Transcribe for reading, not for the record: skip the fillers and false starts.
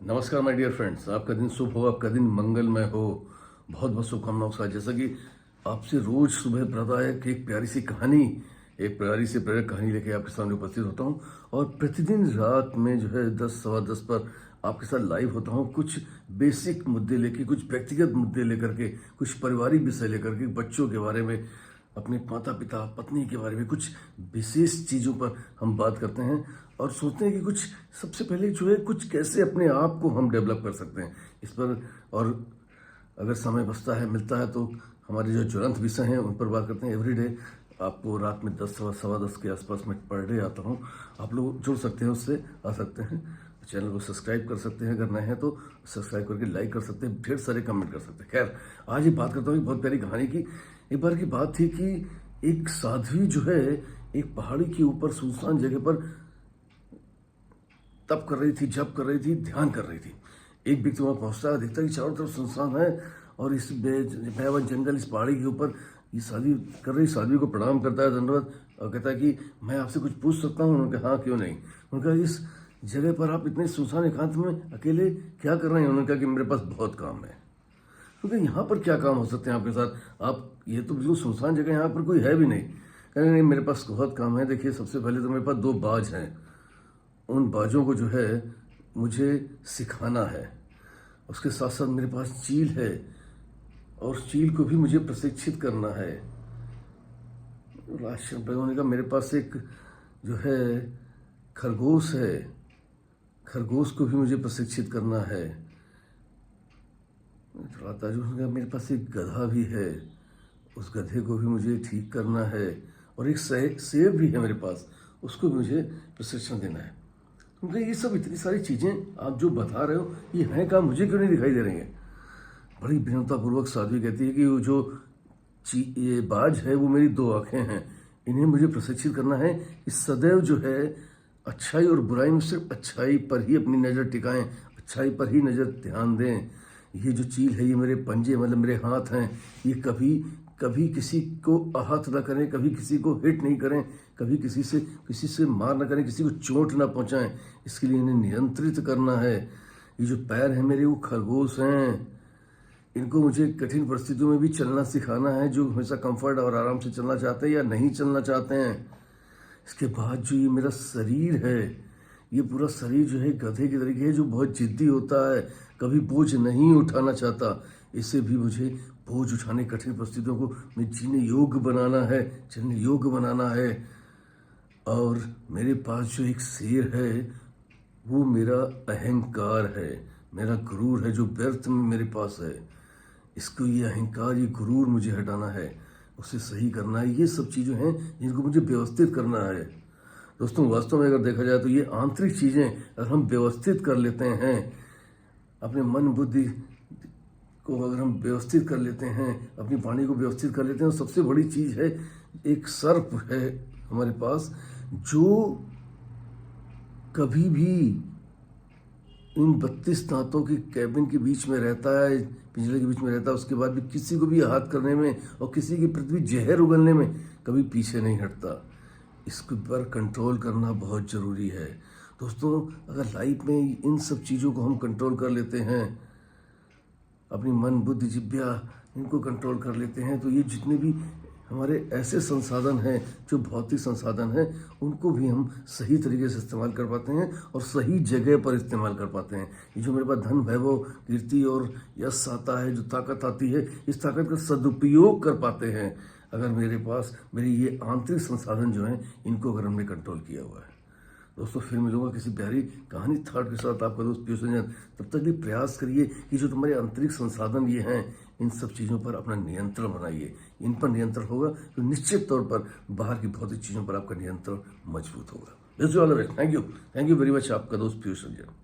नमस्कार my dear friends, आपका दिन शुभ हो, आपका दिन मंगलमय हो। बहुत बहुत शुभकामनाओं के साथ। जैसा कि आपसे रोज सुबह प्रदायक एक प्यारी सी कहानी, एक प्यारी सी प्रेरक कहानी लेके आपके सामने उपस्थित होता हूँ। और प्रतिदिन रात में जो है 10 सवा 10 पर आपके साथ लाइव होता हूँ। कुछ बेसिक मुद्दे लेके, कुछ व्यक्तिगत मुद्दे लेकर के, कुछ पारिवारिक विषय लेकर के, बच्चों के बारे में, अपने माता पिता पत्नी के बारे में, कुछ विशेष चीज़ों पर हम बात करते हैं और सोचते हैं कि कुछ सबसे पहले जो है कुछ कैसे अपने आप को हम डेवलप कर सकते हैं इस पर। और अगर समय बचता है, मिलता है, तो हमारे जो ज्वलंत विषय हैं उन पर बात करते हैं। एवरीडे आपको रात में 10 सवा 10 के आसपास में पर डे आता हूँ। आप लोग जुड़ सकते हैं, उससे आ सकते हैं। चैनल को सब्सक्राइब कर सकते हैं, अगर नए हैं तो सब्सक्राइब करके लाइक कर सकते हैं, ढेर सारे कमेंट कर सकते हैं। खैर, आज ये बात करता हूँ एक बहुत प्यारी कहानी की। एक बार की बात थी कि एक साध्वी जो है एक पहाड़ी के ऊपर सुनसान जगह पर तप कर रही थी, जप कर रही थी, ध्यान कर रही थी। एक व्यक्ति वहां पहुंचता है, देखता है कि चारों तरफ सुनसान है और इस भयावह जंगल, इस पहाड़ी के ऊपर ये साध्वी कर रही साध्वी को प्रणाम करता है, धन्यवाद, और कहता है कि मैं आपसे कुछ पूछ सकता हूँ। उन्होंने कहा हाँ, क्यों नहीं। उन्होंने कहा इस जगह पर आप इतने सुनसान एकांत में अकेले क्या कर रहे हैं। उन्होंने कहा कि मेरे पास बहुत काम है। क्योंकि यहाँ पर क्या काम हो सकते हैं आपके साथ, आप ये तो बिल्कुल सुनसान जगह, यहाँ पर कोई है भी नहीं। कहने नहीं, मेरे पास बहुत काम है। देखिए, सबसे पहले तो मेरे पास 2 बाज हैं, उन बाजों को जो है मुझे सिखाना है। उसके साथ साथ मेरे पास चील है और चील को भी मुझे प्रशिक्षित करना है। होने का मेरे पास एक जो है खरगोश है, खरगोश को भी मुझे प्रशिक्षित करना है। थोड़ा ताजुब, मेरे पास एक गधा भी है, उस गधे को भी मुझे ठीक करना है। और एक सेब भी है मेरे पास, उसको भी मुझे प्रशिक्षण देना है। क्योंकि ये सब इतनी सारी चीज़ें आप जो बता रहे हो, ये हैं काम, मुझे क्यों नहीं दिखाई दे रही हैं। बड़ी विनम्रतापूर्वक साध्वी कहती है कि वो जो ये बाज है वो मेरी 2 आँखें हैं, इन्हें मुझे प्रशिक्षित करना है कि सदैव जो है अच्छाई और बुराई में सिर्फ अच्छाई पर ही अपनी नज़र टिकाएं, अच्छाई पर ही नज़र ध्यान दें। ये जो चील है, ये मेरे पंजे, मतलब मेरे हाथ हैं, ये कभी कभी किसी को आहत ना करें, कभी किसी को हिट नहीं करें, कभी किसी से मार ना करें, किसी को चोट ना पहुंचाएं। इसके लिए इन्हें नियंत्रित करना है। ये जो पैर हैं मेरे, वो खरगोश हैं, इनको मुझे कठिन परिस्थितियों में भी चलना सिखाना है, जो हमेशा कंफर्ट और आराम से चलना चाहते हैं या नहीं चलना चाहते हैं। इसके बाद जो ये मेरा शरीर है, ये पूरा शरीर जो है गधे के तरीके है, जो बहुत जिद्दी होता है, कभी बोझ नहीं उठाना चाहता। इसे भी मुझे बोझ उठाने, कठिन परिस्थितियों को मैं जीने योग्य बनाना है, चलने योग्य बनाना है। और मेरे पास जो एक शेर है, वो मेरा अहंकार है, मेरा गुरूर है, जो व्यर्थ में मेरे पास है। इसको, ये अहंकार, ये गुरूर मुझे हटाना है, उसे सही करना है। ये सब चीज़ें हैं जिनको मुझे व्यवस्थित करना है। दोस्तों, वास्तव में अगर देखा जाए तो ये आंतरिक चीज़ें अगर हम व्यवस्थित कर लेते हैं, अपने मन बुद्धि को अगर हम व्यवस्थित कर लेते हैं, अपनी वाणी को व्यवस्थित कर लेते हैं, तो सबसे बड़ी चीज़ है, एक सर्प है हमारे पास, जो कभी भी इन 32 दांतों के कैबिन के बीच में रहता है, पिंजरे के बीच में रहता है। उसके बाद भी किसी को भी आहत करने में और किसी की पृथ्वी जहर उगलने में कभी पीछे नहीं हटता। इसके पर कंट्रोल करना बहुत ज़रूरी है। दोस्तों, अगर लाइफ में इन सब चीज़ों को हम कंट्रोल कर लेते हैं, अपनी मन बुद्धि जिह्वा इनको कंट्रोल कर लेते हैं, तो ये जितने भी हमारे ऐसे संसाधन हैं, जो भौतिक संसाधन हैं, उनको भी हम सही तरीके से इस्तेमाल कर पाते हैं और सही जगह पर इस्तेमाल कर पाते हैं। ये जो मेरे पास धन, वैभव, कीर्ति और यश आता है, जो ताकत आती है, इस ताकत का सदुपयोग कर पाते हैं अगर मेरे पास मेरे ये आंतरिक संसाधन जो हैं, इनको अगर हमने कंट्रोल किया हुआ है। दोस्तों, फिर मिलूंगा किसी प्यारी कहानी थॉट के साथ, आपका दोस्त पीयूष रंजन। तब तक भी प्रयास करिए कि जो तुम्हारे आंतरिक संसाधन ये हैं, इन सब चीज़ों पर अपना नियंत्रण बनाइए। इन पर नियंत्रण होगा तो निश्चित तौर पर बाहर की भौतिक चीज़ों पर आपका नियंत्रण मजबूत होगा। This is all of it. Thank you very much. आपका दोस्त पीयूष रंजन।